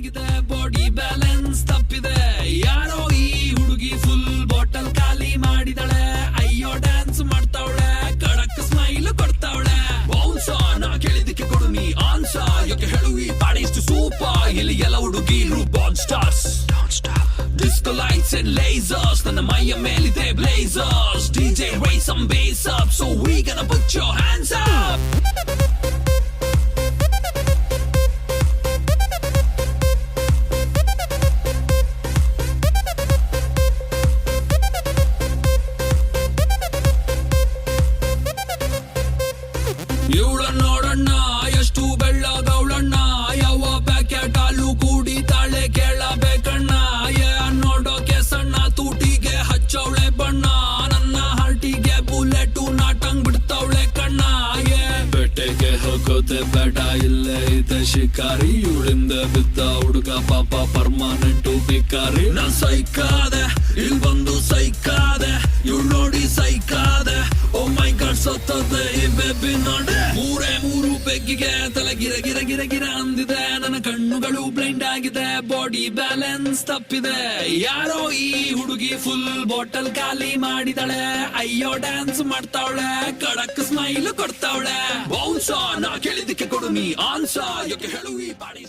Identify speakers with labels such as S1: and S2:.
S1: ಆಗಿದೆ, body balance ತಪ್ಪಿದೆ. ಯಾರೋ ಈ ಹುಡುಗಿ ಫುಲ್ ಬಾಟಲ್ ಖಾಲಿ ಮಾಡಿದಳೆ. ಅಯ್ಯೋ ಡ್ಯಾನ್ಸ್ ಮಾಡ್ತಾವಳೆ, ಕಡಕ್ ಸ್ಮೈಲ್ ಕೊಡ್ತಾವಳೆ. ಬೌನ್ಸ ನಾ ಕೇಳಿದಕ್ಕೆ ಕೊಡು ನೀ ಆನ್ಸ, ಯಾಕೆ ಹೇಳು ಈ ಪಾಡಿ ಇಷ್ಟು ಸೂಪರ್. ಇಲ್ಲಿ ಎಲ್ಲ ಹುಡುಗಿರು ಬಾನ್ stars, disco lights and lasers, ನನ್ನ ಮೈಯ ಮೇಲಿದೆ blazers. DJ raise some bass up, so we gonna put your hands up. ಇವಳ ನೋಡಣ್ಣ ಎಷ್ಟು ಬೆಳ್ಳಗವಳಣ್ಣ, ಯಾವ ಪ್ಯಾಕೆಟ್ ಹಾಲು ಕುಡಿತಾಳೆ ಕೇಳಬೇಕಣ್ಣ. ನೋಡೋಕೆ ಸಣ್ಣ, ತೂಟಿಗೆ ಹಚ್ಚವಳೆ ಬಣ್ಣ, ನನ್ನ ಹಾರ್ಟಿಗೆ ಬುಲೆಟ್ ನಾಟಂಗ್ ಬಿಡ್ತಾವಳೆ ಕಣ್ಣ. ಬೆಟ್ಟೆಗೆ ಹೋಗೋದೆ ಬೇಡ, ಇಲ್ಲೇ ಇದೆ ಶಿಕಾರಿ. ಇವಳಿಂದ ಬಿದ್ದ ಹುಡುಗ ಪಾಪ ಪರ್ಮನೆಂಟು ಬಿಕಾರಿ. ನಾ ಸೈಕಾದೆ, ಇಲ್ಲಿ ಬಂದು ಸೈಕಾದೆ, ಇವಳು ನೋಡಿ ಸೈಕಾದೆ. ಓ ಮೈ ಗಾಡ್ ಸತ್ತದೆ ಈ ಬೇಬಿ ನೋಡೆ. ಮೂರು ಬೆಗ್ಗಿಗೆ ತಲೆ ಗಿರ ಗಿರ ಗಿರ ಗಿರ ಅಂದಿದೆ. ನನ್ನ ಕಣ್ಣುಗಳು ಬ್ಲೈಂಡ್ ಆಗಿದೆ, ಬಾಡಿ ಬ್ಯಾಲೆನ್ಸ್ ತಪ್ಪಿದೆ. ಯಾರೋ ಈ ಹುಡುಗಿ ಫುಲ್ ಬಾಟಲ್ ಖಾಲಿ ಮಾಡಿದಳೆ. ಅಯ್ಯೋ ಡ್ಯಾನ್ಸ್ ಮಾಡ್ತಾವಳೆ, ಕಡಕ್ ಸ್ಮೈಲ್ ಕೊಡ್ತಾವಳೆ. ಬೌನ್ಸ ನಾ ಕೇಳಿದಕ್ಕೆ ಕೊಡು ನೀ ಆನ್ಸ, ಯಾಕೆ ಹೇಳು ಈ ಬಾಡಿ